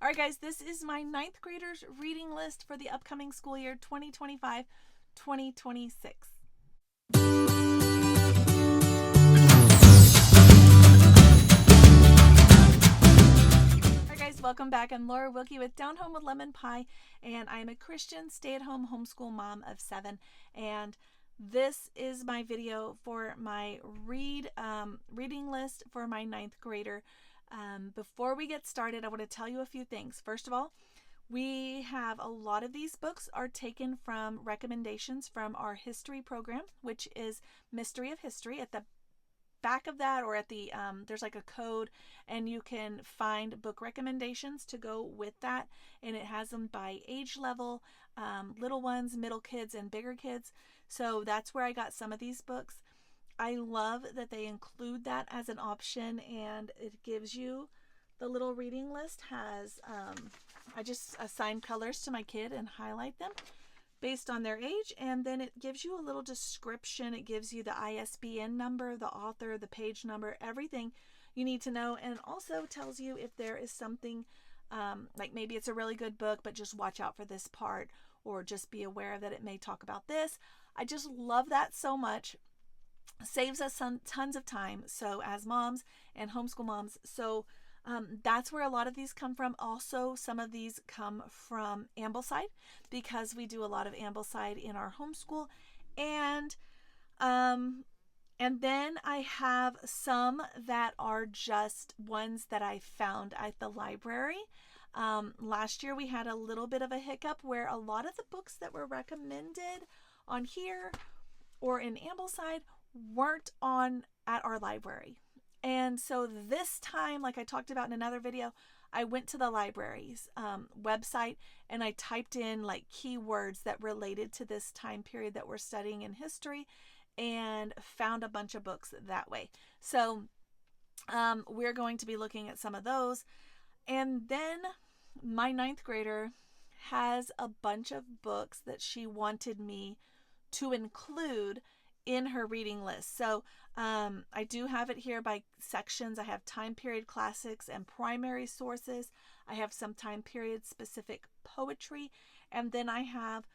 All right, guys, this is my ninth graders reading list for the upcoming school year 2025-2026. All right, guys, welcome back. I'm Laura Wilkie with Down Home with Lemon Pie, and I'm a Christian stay-at-home homeschool mom of 7. And this is my video for my reading list for my ninth grader. Before we get started, I want to tell you a few things. First of all, we have a lot of these books are taken from recommendations from our history program, which is Mystery of History. At the back of that, or at the there's like a code, and you can find book recommendations to go with that, and it has them by age level, little ones, middle kids, and bigger kids. So that's where I got some of these books. I love that they include that as an option, and it gives you the little reading list has I just assign colors to my kid and highlight them based on their age, and then it gives you a little description. It gives you the ISBN number, the author, the page number, everything you need to know, and also tells you if there is something like maybe it's a really good book, but just watch out for this part, or just be aware that it may talk about this. I just love that so much. Saves us tons of time, so as moms and homeschool moms. So that's where a lot of these come from. Also, some of these come from Ambleside, because we do a lot of Ambleside in our homeschool. And then I have some that are just ones that I found at the library. Last year we had a little bit of a hiccup where a lot of the books that were recommended on here or in Ambleside weren't on at our library. And so this time, like I talked about in another video, I went to the library's website, and I typed in like keywords that related to this time period that we're studying in history, and found a bunch of books that way. So we're going to be looking at some of those. And then my ninth grader has a bunch of books that she wanted me to include in her reading list. So I do have it here by sections. I have time period classics and primary sources. I have some time period specific poetry, and then I have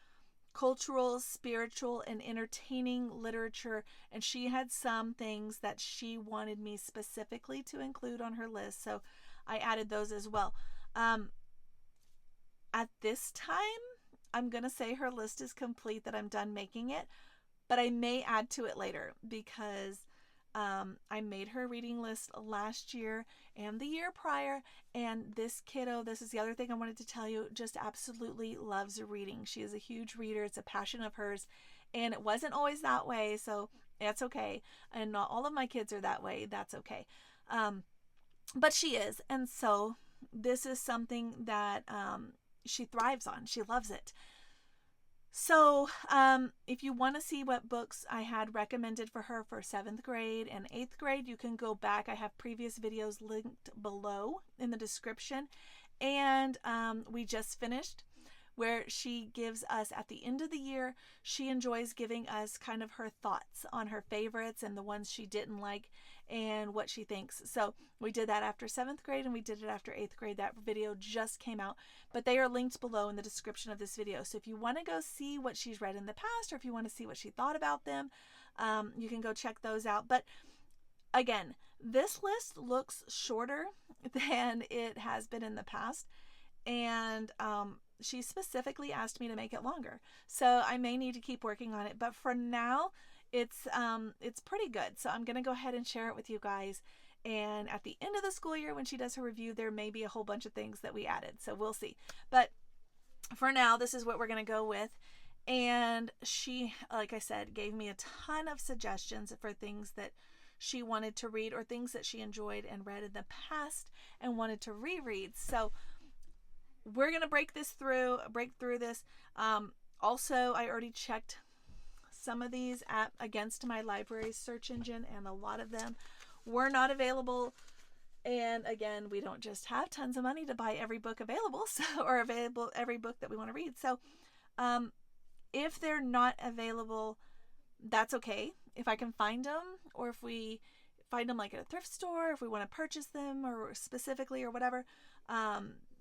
cultural, spiritual, and entertaining literature. And she had some things that she wanted me specifically to include on her list, so I added those as well. At this time, I'm gonna say her list is complete, that I'm done making it, but I may add to it later, because I made her reading list last year and the year prior, and this kiddo, this is the other thing I wanted to tell you, just absolutely loves reading. She is a huge reader. It's a passion of hers, and it wasn't always that way, so that's okay. And not all of my kids are that way. That's okay. But she is, and so this is something that she thrives on. She loves it. So if you want to see what books I had recommended for her for 7th grade and 8th grade, you can go back. I have previous videos linked below in the description. And we just finished where she gives us, at the end of the year, she enjoys giving us kind of her thoughts on her favorites and the ones she didn't like and what she thinks. So we did that after 7th grade, and we did it after 8th grade. That video just came out, but they are linked below in the description of this video. So if you want to go see what she's read in the past, or if you want to see what she thought about them, you can go check those out. But again, this list looks shorter than it has been in the past, and she specifically asked me to make it longer, so I may need to keep working on it, but for now it's pretty good. So I'm gonna go ahead and share it with you guys, and at the end of the school year, when she does her review, there may be a whole bunch of things that we added, so we'll see. But for now, this is what we're gonna go with. And she, like I said, gave me a ton of suggestions for things that she wanted to read, or things that she enjoyed and read in the past and wanted to reread. So we're going to break through this. Also, I already checked some of these against my library's search engine, and a lot of them were not available. And again, we don't just have tons of money to buy every book available, every book that we want to read. So if they're not available, that's okay. If I can find them, or if we find them like at a thrift store, if we want to purchase them or specifically or whatever,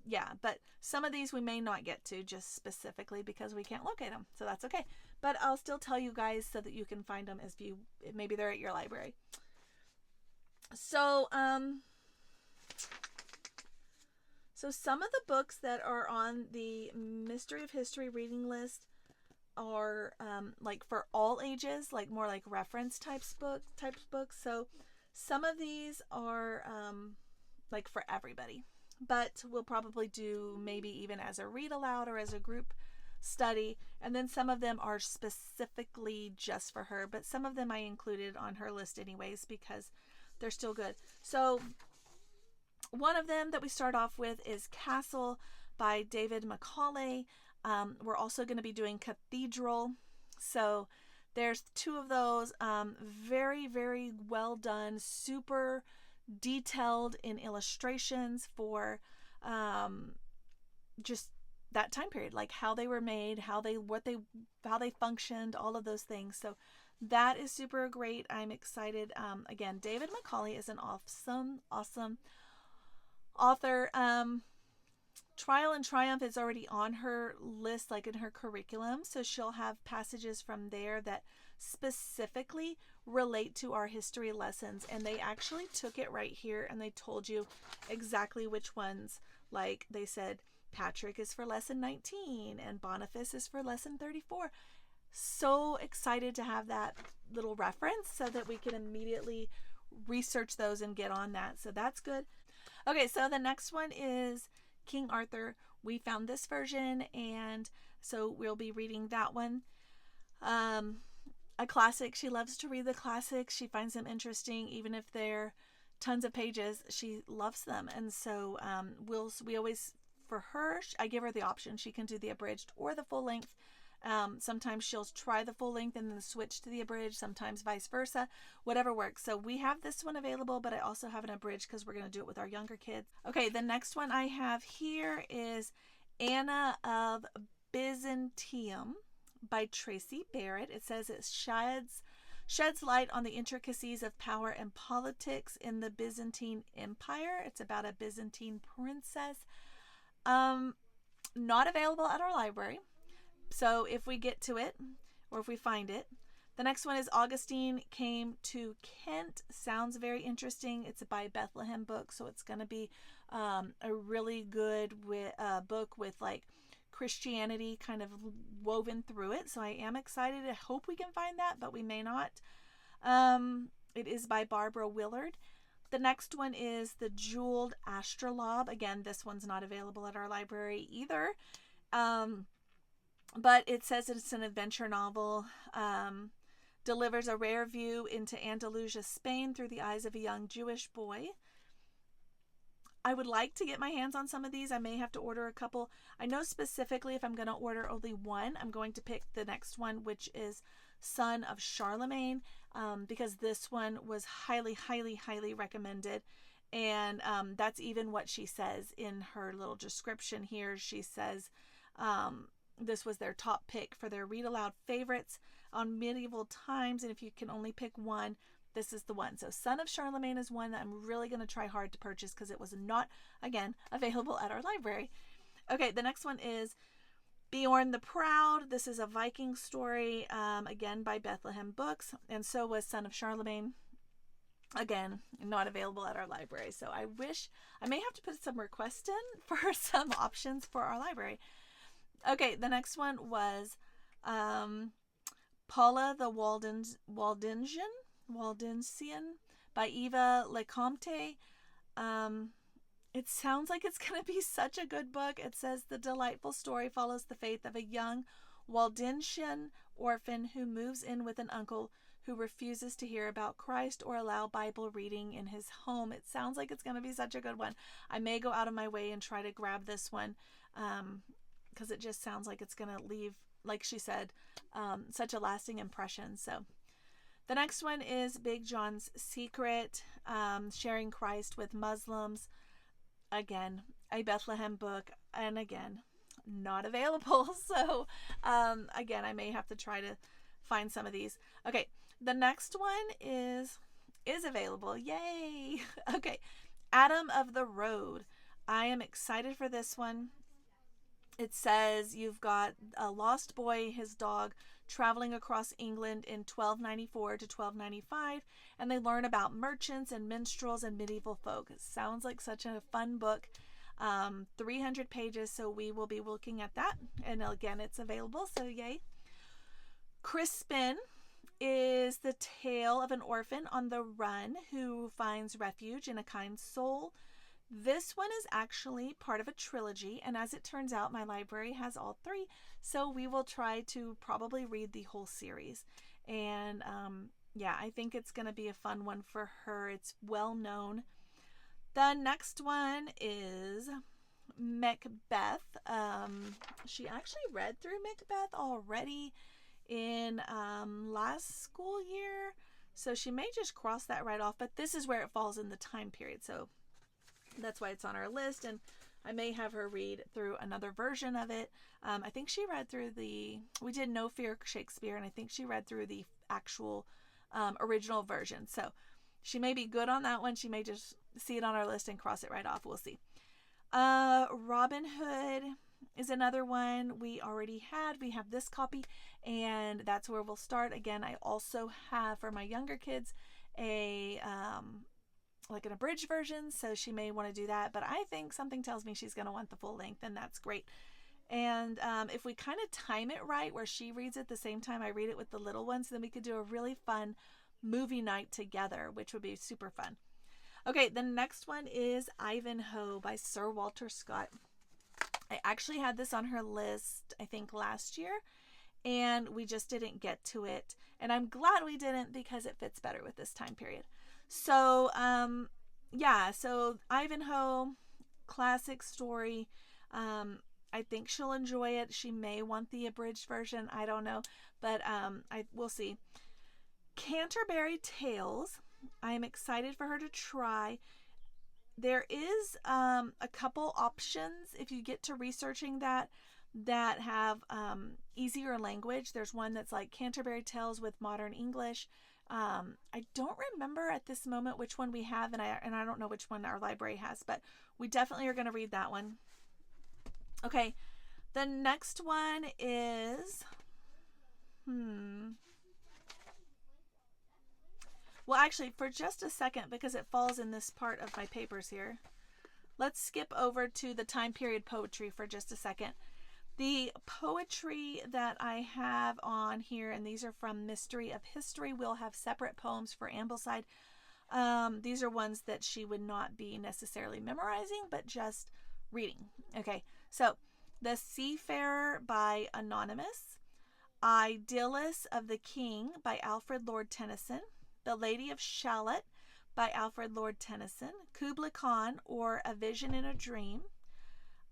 yeah, but some of these we may not get to just specifically because we can't locate them. So that's okay. But I'll still tell you guys so that you can find them if maybe they're at your library. So, so some of the books that are on the Mystery of History reading list are like for all ages, like more like reference types books. So some of these are like for everybody, but we'll probably do maybe even as a read aloud or as a group study. And then some of them are specifically just for her, but some of them I included on her list anyways because they're still good. So one of them that we start off with is Castle by David Macaulay. We're also going to be doing Cathedral. So there's two of those. Very, very well done. Super detailed in illustrations for just that time period, like how they were made, how they functioned, all of those things. So that is super great. I'm excited. Again, David Macaulay is an awesome author. Trial and Triumph is already on her list, like in her curriculum. So she'll have passages from there that specifically relate to our history lessons. And they actually took it right here and they told you exactly which ones. Like they said, Patrick is for lesson 19 and Boniface is for lesson 34. So excited to have that little reference so that we can immediately research those and get on that. So that's good. Okay, so the next one is King Arthur. We found this version, and so we'll be reading that one. A classic. She loves to read the classics. She finds them interesting, even if they're tons of pages. She loves them, and so we always, for her, I give her the option. She can do the abridged or the full length. Sometimes she'll try the full length and then switch to the abridged, sometimes vice versa, whatever works. So we have this one available, but I also have an abridged because we're going to do it with our younger kids. Okay, the next one I have here is Anna of Byzantium by Tracy Barrett. It says it sheds light on the intricacies of power and politics in the Byzantine Empire. It's about a Byzantine princess. Not available at our library. So if we get to it, or if we find it. The next one is Augustine Came to Kent. Sounds very interesting. It's by Bethlehem Books, so it's going to be a really good book with like Christianity kind of woven through it. So I am excited. I hope we can find that, but we may not. It is by Barbara Willard. The next one is The Jeweled Astrolabe. Again, this one's not available at our library either. But it says it's an adventure novel. Delivers a rare view into Andalusia, Spain through the eyes of a young Jewish boy. I would like to get my hands on some of these. I may have to order a couple. I know specifically if I'm going to order only one, I'm going to pick the next one, which is Son of Charlemagne, because this one was highly, highly, highly recommended. And that's even what she says in her little description here. She says this was their top pick for their read aloud favorites on medieval times. And if you can only pick one, this is the one. So Son of Charlemagne is one that I'm really going to try hard to purchase because it was not, again, available at our library. Okay, the next one is Bjorn the Proud. This is a Viking story, again, by Bethlehem Books. And so was Son of Charlemagne. Again, not available at our library. So I wish, I may have to put some requests in for some options for our library. Okay, the next one was Paula the Waldensian by Eva Lecomte. It sounds like it's going to be such a good book. It says the delightful story follows the faith of a young Waldensian orphan who moves in with an uncle who refuses to hear about Christ or allow Bible reading in his home. It sounds like it's going to be such a good one. I may go out of my way and try to grab this one because it just sounds like it's going to leave, like she said, such a lasting impression. So the next one is Big John's Secret, Sharing Christ with Muslims. Again, a Bethlehem book, and again, not available. So again, I may have to try to find some of these. Okay, the next one is available. Yay! Okay, Adam of the Road. I am excited for this one. It says you've got a lost boy, his dog, traveling across England in 1294 to 1295, and they learn about merchants and minstrels and medieval folk. It sounds like such a fun book. 300 pages, so we will be looking at that. And again, it's available, so yay. Crispin is the tale of an orphan on the run who finds refuge in a kind soul. This one is actually part of a trilogy, and as it turns out, my library has all three, so we will try to probably read the whole series. And yeah, I think it's going to be a fun one for her. It's well known. The next one is Macbeth. She actually read through Macbeth already in last school year, so she may just cross that right off, but this is where it falls in the time period, so that's why it's on our list, and I may have her read through another version of it. I think she read through we did No Fear Shakespeare, and I think she read through the actual original version, so she may be good on that one. She may just see it on our list and cross it right off. We'll see. Robin Hood is another one we already had. We have this copy, and that's where we'll start. Again, I also have for my younger kids a like an abridged version, so she may want to do that, but I think something tells me she's going to want the full length, and that's great. And if we kind of time it right where she reads it the same time I read it with the little ones, then we could do a really fun movie night together, which would be super fun. Okay, the next one is Ivanhoe by Sir Walter Scott. I actually had this on her list, I think last year, and we just didn't get to it, and I'm glad we didn't because it fits better with this time period. So yeah, so Ivanhoe, classic story. I think she'll enjoy it. She may want the abridged version, I don't know, but we'll see. Canterbury Tales, I am excited for her to try. There is a couple options if you get to researching that have easier language. There's one that's like Canterbury Tales with Modern English. I don't remember at this moment which one we have, and I don't know which one our library has, but we definitely are going to read that one. Okay, the next one is well, actually, for just a second, because it falls in this part of my papers here, let's skip over to the time period poetry for just a second. The poetry that I have on here, and these are from Mystery of History, we'll have separate poems for Ambleside. These are ones that she would not be necessarily memorizing, but just reading. Okay, so The Seafarer by Anonymous, Idyllus of the King by Alfred Lord Tennyson, The Lady of Shalott by Alfred Lord Tennyson, Kubla Khan or A Vision in a Dream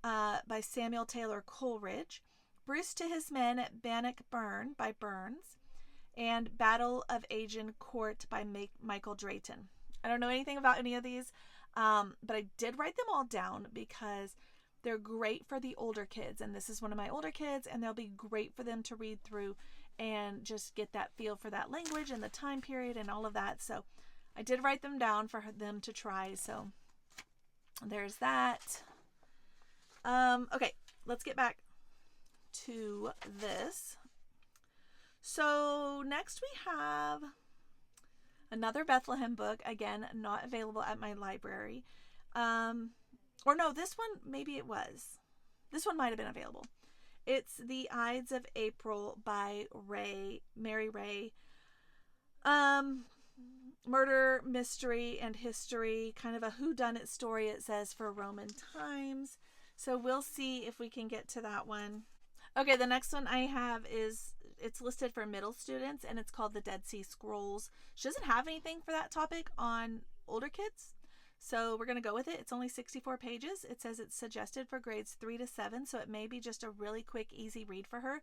by Samuel Taylor Coleridge, Bruce to His Men at Bannockburn by Burns, and Battle of Agincourt by Michael Drayton. I don't know anything about any of these, but I did write them all down because they're great for the older kids, and this is one of my older kids, and they'll be great for them to read through and just get that feel for that language and the time period and all of that. So I did write them down for them to try, so there's that. Okay, let's get back to this. So next we have another Bethlehem book, again, not available at my library. Or no, this one, maybe it was. This one might have been available. It's The Ides of April by Mary Ray. Murder, mystery, and history, kind of a whodunit story, it says, for Roman times. So we'll see if we can get to that one. Okay, the next one I have it's listed for middle students, and it's called The Dead Sea Scrolls. She doesn't have anything for that topic on older kids, so we're going to go with it. It's only 64 pages. It says it's suggested for grades 3 to 7, so it may be just a really quick, easy read for her.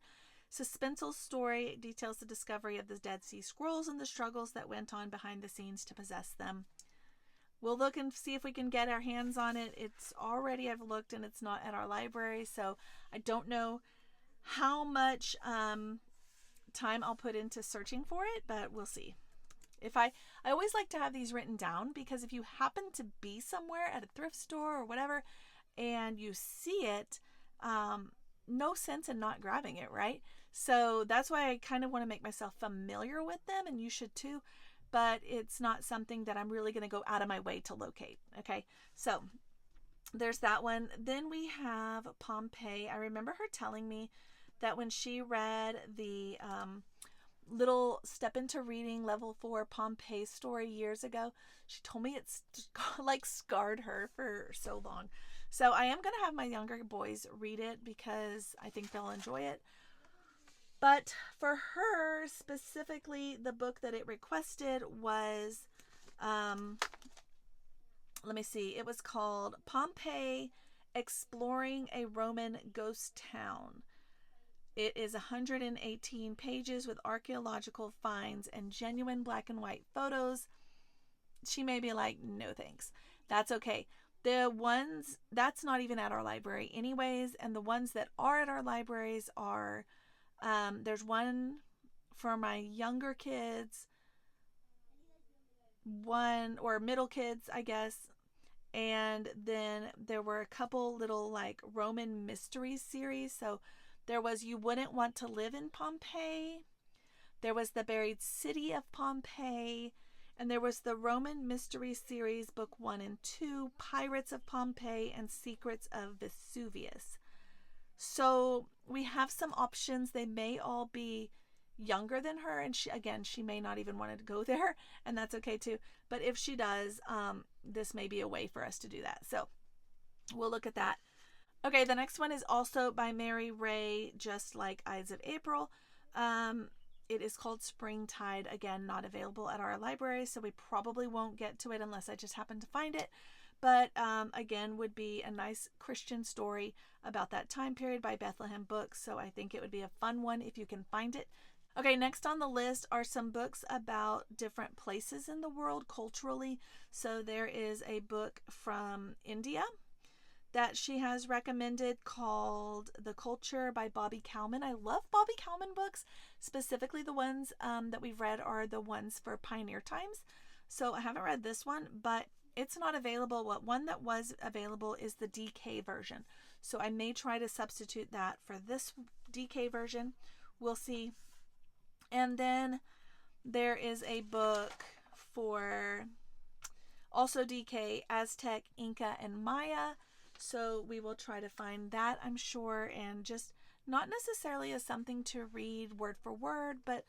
Suspenseful story details the discovery of the Dead Sea Scrolls and the struggles that went on behind the scenes to possess them. We'll look and see if we can get our hands on it. It's already, I've looked, and it's not at our library, so I don't know how much time I'll put into searching for it, but we'll see. If I always like to have these written down, because if you happen to be somewhere at a thrift store or whatever, and you see it, no sense in not grabbing it, right? So that's why I kind of want to make myself familiar with them, and you should too. But it's not something that I'm really going to go out of my way to locate. Okay, so there's that one. Then we have Pompeii. I remember her telling me that when she read the little Step Into Reading Level 4 Pompeii story years ago, she told me it's like scarred her for so long. So I am going to have my younger boys read it because I think they'll enjoy it. But for her specifically, the book that it requested was, let me see, it was called Pompeii, Exploring a Roman Ghost Town. It is 118 pages with archaeological finds and genuine black and white photos. She may be like, no thanks. That's okay. The ones, that's not even at our library anyways, and the ones that are at our libraries are, there's one for my younger kids, one, or middle kids, I guess, and then there were a couple little like Roman mysteries series. So there was You Wouldn't Want to Live in Pompeii, there was The Buried City of Pompeii, and there was the Roman Mystery Series Book 1 and 2, Pirates of Pompeii and Secrets of Vesuvius. So we have some options. They may all be younger than her, and she may not even want to go there, and that's okay too. But if she does, this may be a way for us to do that. So we'll look at that. Okay, the next one is also by Mary Ray, just like Ides of April. It is called Springtide. Again, not available at our library, so we probably won't get to it unless I just happen to find it. But again, would be a nice Christian story about that time period by Bethlehem Books. So I think it would be a fun one if you can find it. Okay, next on the list are some books about different places in the world culturally. So there is a book from India that she has recommended called The Culture by Bobby Cowman. I love Bobby Cowman books. Specifically, the ones that we've read are the ones for Pioneer Times. So I haven't read this one, but it's not available. What one that was available is the DK version. So I may try to substitute that for this DK version. We'll see. And then there is a book for also DK, Aztec, Inca, and Maya. So we will try to find that, I'm sure, and just not necessarily as something to read word for word, but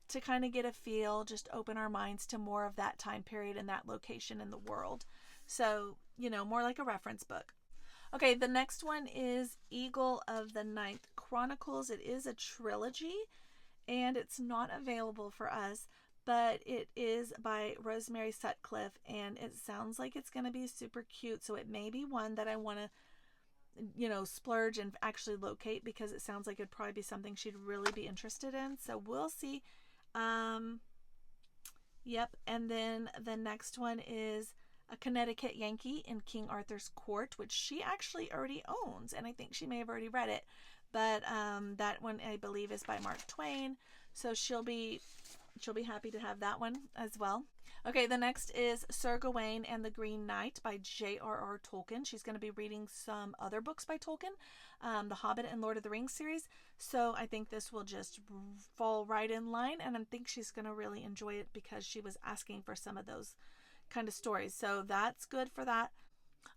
to kind of get a feel, just open our minds to more of that time period and that location in the world. So, more like a reference book. Okay, the next one is Eagle of the Ninth Chronicles. It is a trilogy, and it's not available for us, but it is by Rosemary Sutcliffe, and it sounds like it's going to be super cute. So it may be one that I want to, splurge and actually locate, because it sounds like it'd probably be something she'd really be interested in. So we'll see. Yep. And then the next one is A Connecticut Yankee in King Arthur's Court, which she actually already owns, and I think she may have already read it. But that one, I believe, is by Mark Twain. So she'll be happy to have that one as well. Okay, the next is Sir Gawain and the Green Knight by J.R.R. Tolkien. She's going to be reading some other books by Tolkien, the Hobbit and Lord of the Rings series. So I think this will just fall right in line, and I think she's going to really enjoy it because she was asking for some of those kind of stories. So that's good for that.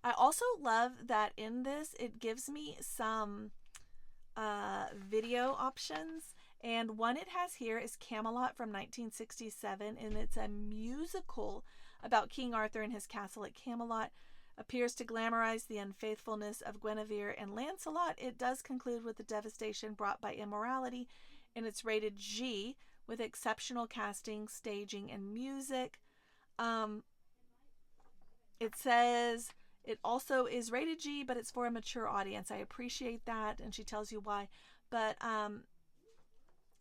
I also love that in this, it gives me some video options. And one it has here is Camelot from 1967, and it's a musical about King Arthur and his castle at Camelot. Appears to glamorize the unfaithfulness of Guinevere and Lancelot. It does conclude with the devastation brought by immorality, and it's rated G with exceptional casting, staging, and music. It says it also is rated G, but it's for a mature audience. I appreciate that, and she tells you why. But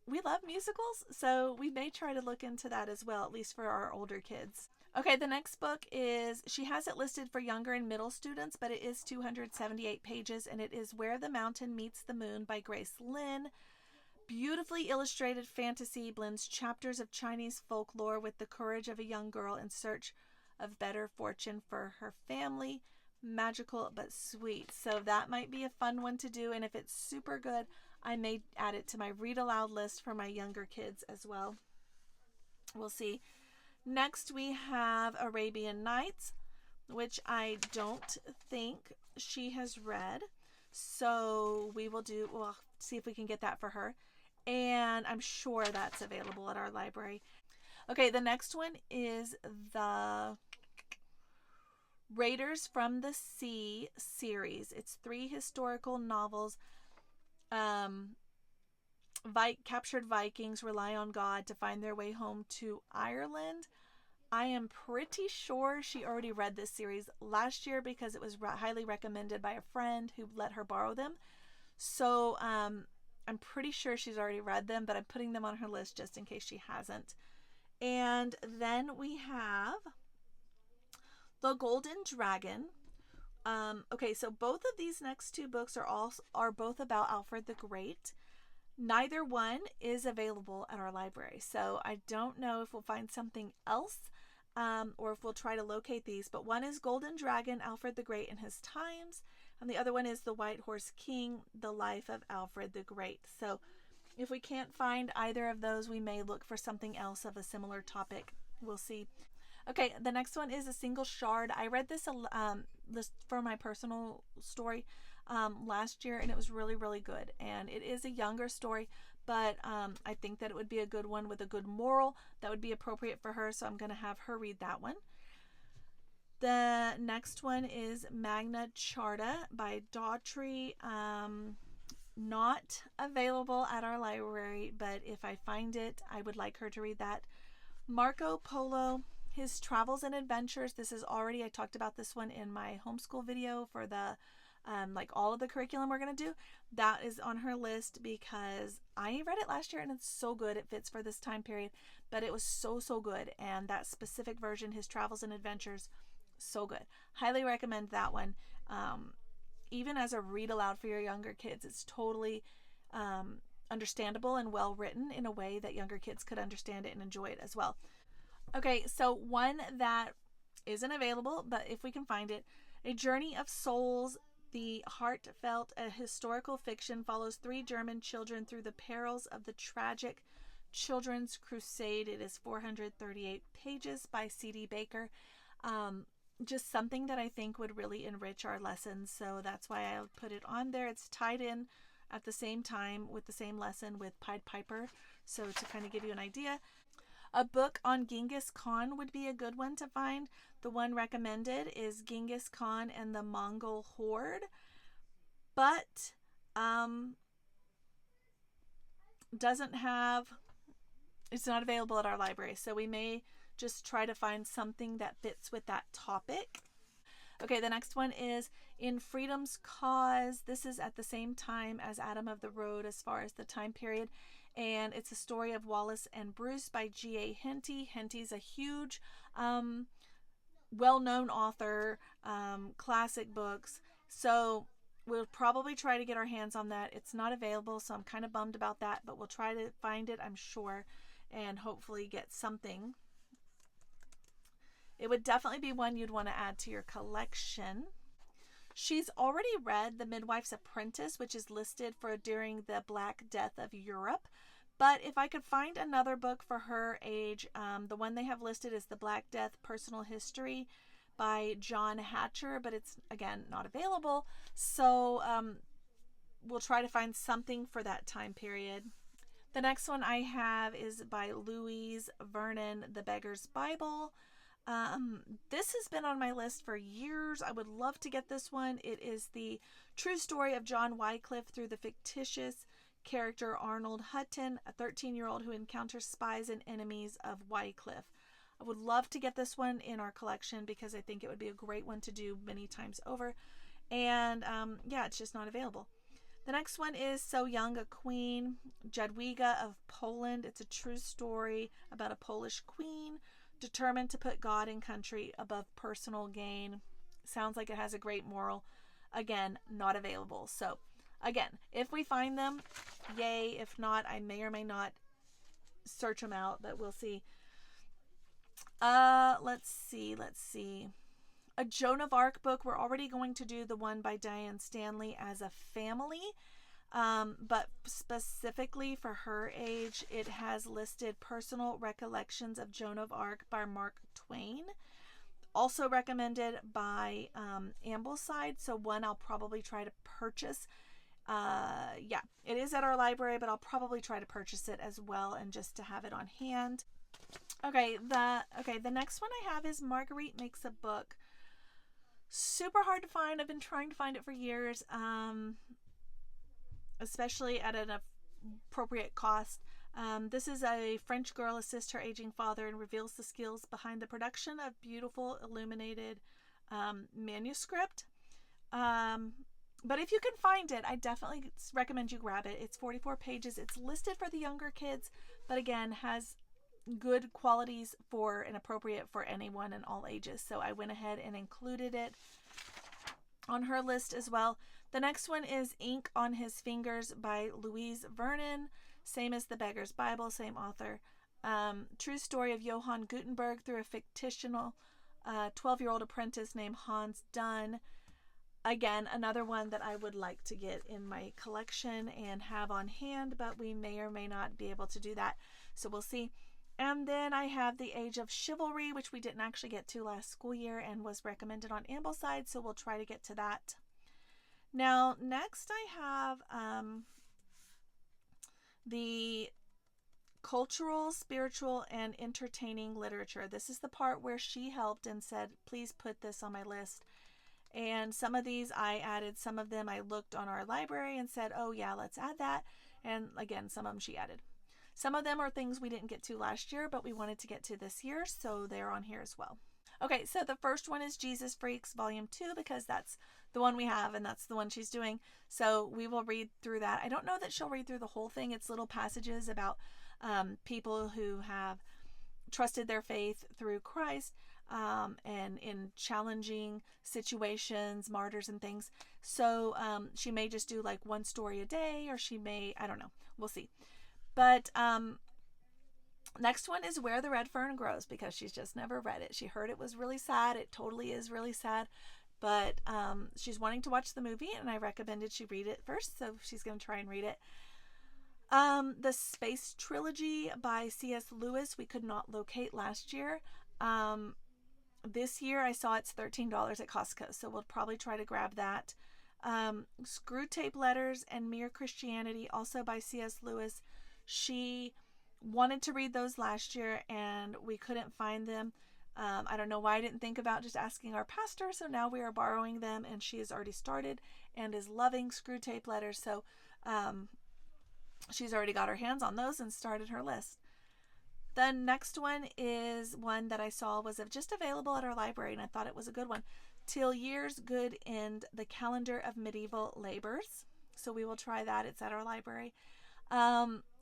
we love musicals, so we may try to look into that as well, at least for our older kids. Okay, the next book is, she has it listed for younger and middle students, but it is 278 pages, and it is Where the Mountain Meets the Moon by Grace Lin. Beautifully illustrated fantasy blends chapters of Chinese folklore with the courage of a young girl in search of better fortune for her family. magical but sweet. So that might be a fun one to do. And if it's super good, I may add it to my read aloud list for my younger kids as well. We'll see. Next, we have Arabian Nights, which I don't think she has read. So we'll see if we can get that for her. And I'm sure that's available at our library. Okay, the next one is the Raiders from the Sea series. It's 3 historical novels. Captured Vikings rely on God to find their way home to Ireland. I am pretty sure she already read this series last year because it was highly recommended by a friend who let her borrow them. So I'm pretty sure she's already read them, but I'm putting them on her list just in case she hasn't. And then we have The Golden Dragon. Okay, so both of these next 2 books are both about Alfred the Great. Neither one is available at our library, so I don't know if we'll find something else or if we'll try to locate these. But one is Golden Dragon, Alfred the Great and His Times, and the other one is The White Horse King, The Life of Alfred the Great. So if we can't find either of those, we may look for something else of a similar topic. We'll see. Okay, the next one is A Single Shard. I read this for my personal story last year, and it was really, really good. And it is a younger story, but I think that it would be a good one with a good moral that would be appropriate for her, so I'm going to have her read that one. The next one is Magna Charta by Daughtry. Not available at our library, but if I find it, I would like her to read that. Marco Polo, His Travels and Adventures. I talked about this one in my homeschool video for the all of the curriculum we're going to do. That is on her list because I read it last year and it's so good. It fits for this time period, but it was so good. And that specific version, His Travels and Adventures, so good. Highly recommend that one. Even as a read aloud for your younger kids, it's totally understandable and well written in a way that younger kids could understand it and enjoy it as well. Okay, so one that isn't available, but if we can find it, A Journey of Souls, the heartfelt historical fiction, follows 3 German children through the perils of the tragic children's crusade. It is 438 pages by C.D. Baker. Just something that I think would really enrich our lessons, so that's why I put it on there. It's tied in at the same time with the same lesson with Pied Piper, so to kind of give you an idea. A book on Genghis Khan would be a good one to find. The one recommended is Genghis Khan and the Mongol Horde, but it's not available at our library, so we may just try to find something that fits with that topic. Okay, the next one is In Freedom's Cause. This is at the same time as Adam of the Road as far as the time period. And it's a story of Wallace and Bruce by G.A. Henty. Henty's a huge, well-known author, classic books. So we'll probably try to get our hands on that. It's not available, so I'm kind of bummed about that. But we'll try to find it, I'm sure, and hopefully get something. It would definitely be one you'd want to add to your collection. She's already read The Midwife's Apprentice, which is listed for During the Black Death of Europe. But if I could find another book for her age, the one they have listed is The Black Death Personal History by John Hatcher, but it's, again, not available. So we'll try to find something for that time period. The next one I have is by Louise Vernon, The Beggar's Bible. This has been on my list for years. I would love to get this one. It is the true story of John Wycliffe through the fictitious character Arnold Hutton, a 13-year-old who encounters spies and enemies of Wycliffe. I would love to get this one in our collection because I think it would be a great one to do many times over. And it's just not available. The next one is So Young a Queen, Jadwiga of Poland. It's a true story about a Polish queen determined to put God and country above personal gain. Sounds like it has a great moral. Again, not available. So, again, if we find them, yay. If not, I may or may not search them out, but we'll see. Let's see. a Joan of Arc book. We're already going to do the one by Diane Stanley as a family. But specifically for her age, it has listed Personal Recollections of Joan of Arc by Mark Twain. Also recommended by Ambleside. So one I'll probably try to purchase. Yeah, it is at our library, but I'll probably try to purchase it as well, and just to have it on hand. Okay, the next one I have is Marguerite Makes a Book. Super hard to find. I've been trying to find it for years, especially at an appropriate cost. This is a French girl assists her aging father and reveals the skills behind the production of beautiful illuminated manuscript. But if you can find it, I definitely recommend you grab it. It's 44 pages. It's listed for the younger kids, but again, has good qualities for and appropriate for anyone in all ages. So I went ahead and included it on her list as well. The next one is Ink on His Fingers by Louise Vernon. Same as The Beggar's Bible, same author. True story of Johann Gutenberg through a fictional 12-year-old apprentice named Hans Dunn. Again, another one that I would like to get in my collection and have on hand, but we may or may not be able to do that. So we'll see. And then I have The Age of Chivalry, which we didn't actually get to last school year and was recommended on Ambleside, so we'll try to get to that. Now, next I have the Cultural, Spiritual, and Entertaining Literature. This is the part where she helped and said, please put this on my list. And some of these I added, some of them I looked on our library and said, oh yeah, let's add that. And again, some of them she added. Some of them are things we didn't get to last year, but we wanted to get to this year, so they're on here as well. Okay, so the first one is Jesus Freaks Volume 2, because that's the one we have and that's the one she's doing. So we will read through that. I don't know that she'll read through the whole thing. It's little passages about people who have trusted their faith through Christ. And in challenging situations, martyrs and things. So she may just do like one story a day, or she may, I don't know, we'll see. But next one is Where the Red Fern Grows, because she's just never read it. She heard it was really sad. It totally is really sad. But she's wanting to watch the movie, and I recommended she read it first, so she's going to try and read it. The Space Trilogy by C.S. Lewis, we could not locate last year. This year I saw it's $13 at Costco, so we'll probably try to grab that. Screw Tape Letters and Mere Christianity, also by C.S. Lewis. She wanted to read those last year and we couldn't find them. I don't know why I didn't think about just asking our pastor, so now we are borrowing them, and she has already started and is loving Screw Tape Letters, so she's already got her hands on those and started her list. The next one is one that I saw was just available at our library, and I thought it was a good one. Till Year's Good End, The Calendar of Medieval Labors. So we will try that. It's at our library.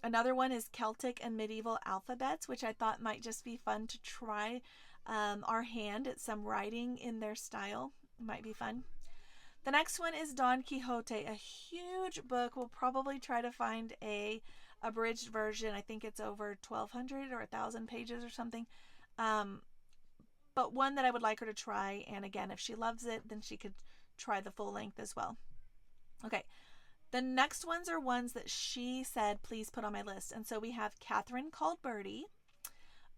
Another one is Celtic and Medieval Alphabets, which I thought might just be fun to try our hand at some writing in their style. Might be fun. The next one is Don Quixote, a huge book. We'll probably try to find a abridged version. I think it's over 1,200 or 1,000 pages or something. But one that I would like her to try. And again, if she loves it, then she could try the full length as well. Okay. The next ones are ones that she said, please put on my list. And so we have Catherine Called Birdie,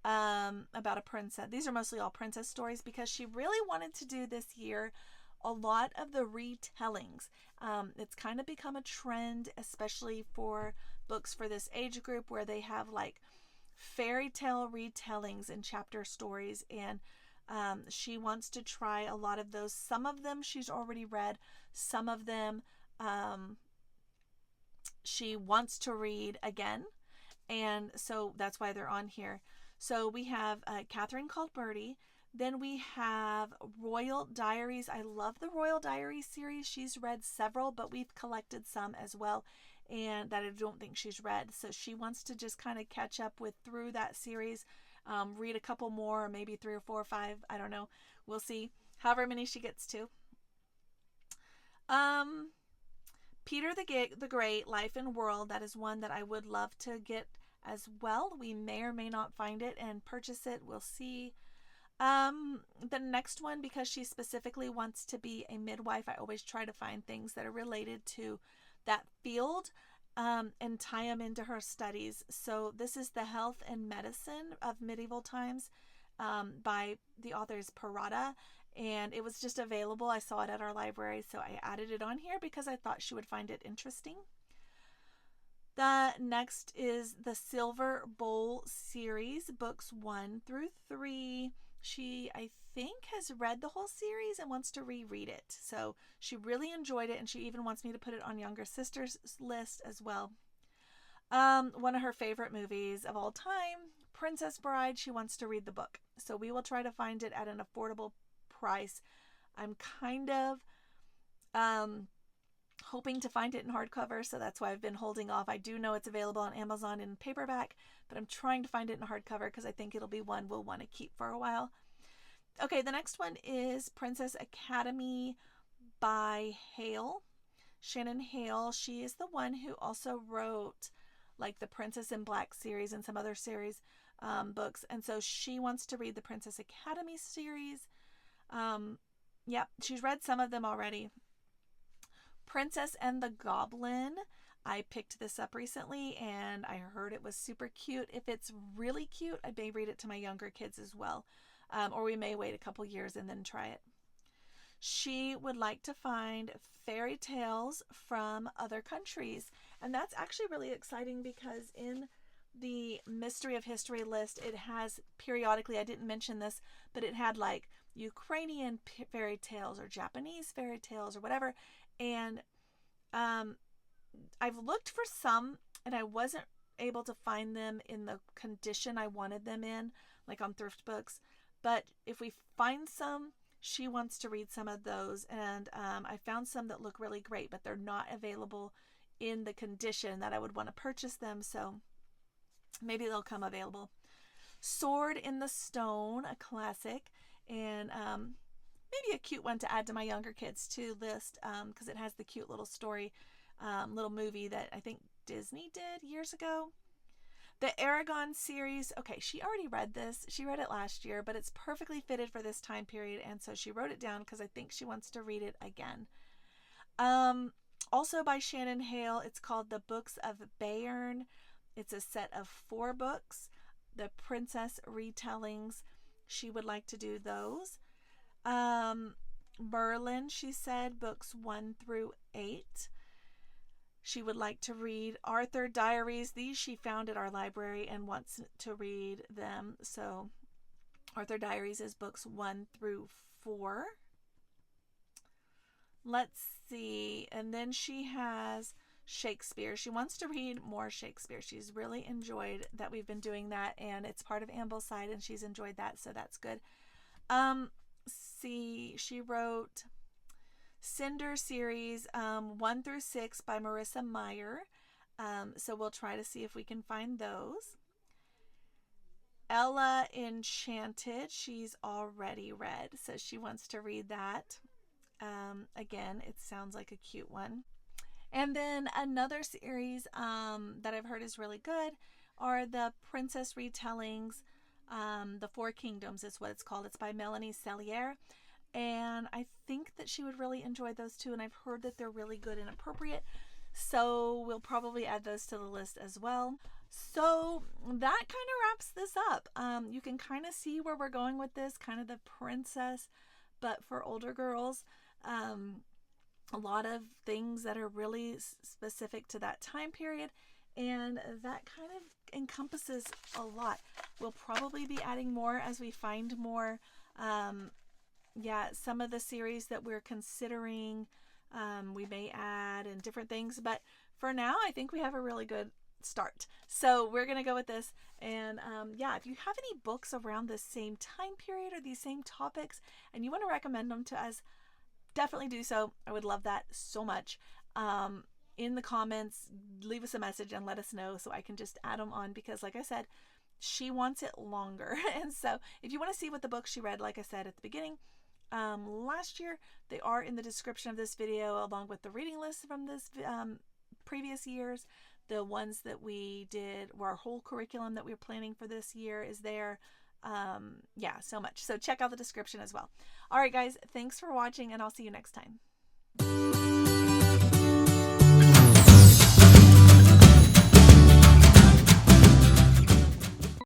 about a princess. These are mostly all princess stories because she really wanted to do this year a lot of the retellings. It's kind of become a trend, especially for books for this age group, where they have like fairy tale retellings and chapter stories, and she wants to try a lot of those. Some of them she's already read, some of them she wants to read again, and so that's why they're on here. So we have Catherine Called Birdie. Then we have Royal Diaries. I love the Royal Diaries series. She's read several, but we've collected some as well, and that I don't think she's read. So she wants to just kind of catch up with through that series, read a couple more, or maybe 3 or 4 or 5. I don't know. We'll see. However many she gets to. Peter the Great, Life and World. That is one that I would love to get as well. We may or may not find it and purchase it. We'll see. The next one, because she specifically wants to be a midwife, I always try to find things that are related to that field, and tie them into her studies. So this is The Health and Medicine of Medieval Times, by the author's Parada, and it was just available. I saw it at our library, so I added it on here because I thought she would find it interesting. The next is the Silver Bowl series, books 1 through 3. She, I think, has read the whole series and wants to reread it. So she really enjoyed it, and she even wants me to put it on younger sister's list as well. One of her favorite movies of all time, Princess Bride. She wants to read the book. So we will try to find it at an affordable price. I'm kind of hoping to find it in hardcover, so that's why I've been holding off. I do know it's available on Amazon in paperback, but I'm trying to find it in hardcover because I think it'll be one we'll want to keep for a while. Okay, the next one is Princess Academy by Hale. Shannon Hale, she is the one who also wrote like the Princess in Black series and some other series books, and so she wants to read the Princess Academy series. Yep, she's read some of them already. Princess and the Goblin. I picked this up recently and I heard it was super cute. If it's really cute, I may read it to my younger kids as well. Or we may wait a couple years and then try it. She would like to find fairy tales from other countries. And that's actually really exciting because in the Mystery of History list, it has periodically, I didn't mention this, but it had like Ukrainian fairy tales or Japanese fairy tales or whatever. And I've looked for some and I wasn't able to find them in the condition I wanted them in, like on thrift books. But if we find some, she wants to read some of those. And I found some that look really great, but they're not available in the condition that I would want to purchase them. So maybe they'll come available. Sword in the Stone, a classic. And maybe a cute one to add to my younger kids to list, because it has the cute little story, little movie that I think Disney did years ago. The Aragon series, okay, she already read this. She read it last year, but it's perfectly fitted for this time period, and so she wrote it down because I think she wants to read it again. Also by Shannon Hale, it's called The Books of Bayern. It's a set of 4 books, the princess retellings. She would like to do those. Merlin, she said, books 1 through 8. She would like to read Arthur Diaries. These she found at our library and wants to read them. So Arthur Diaries is books 1 through 4. Let's see. And then she has Shakespeare. She wants to read more Shakespeare. She's really enjoyed that we've been doing that, and it's part of Ambleside, and she's enjoyed that, so that's good. She wrote Cinder series 1 through 6 by Marissa Meyer. So we'll try to see if we can find those. Ella Enchanted, she's already read, so she wants to read that. Again, it sounds like a cute one. And then another series that I've heard is really good are the princess retellings. The Four Kingdoms is what it's called. It's by Melanie Sellier. And I think that she would really enjoy those too. And I've heard that they're really good and appropriate. So we'll probably add those to the list as well. So that kind of wraps this up. You can kind of see where we're going with this, kind of the princess, but for older girls. A lot of things that are really specific to that time period. And that kind of encompasses a lot. We'll probably be adding more as we find more. Some of the series that we're considering, we may add and different things. But for now, I think we have a really good start. So we're going to go with this. And if you have any books around the same time period or these same topics and you want to recommend them to us, definitely do so. I would love that so much. In the comments, leave us a message and let us know so I can just add them on, because like I said, she wants it longer. And so if you want to see what the books she read, like I said at the beginning, last year, they are in the description of this video along with the reading list from this previous years. The ones that we did, our whole curriculum that we were planning for this year is there. Yeah, so much. So check out the description as well. All right, guys, thanks for watching, and I'll see you next time.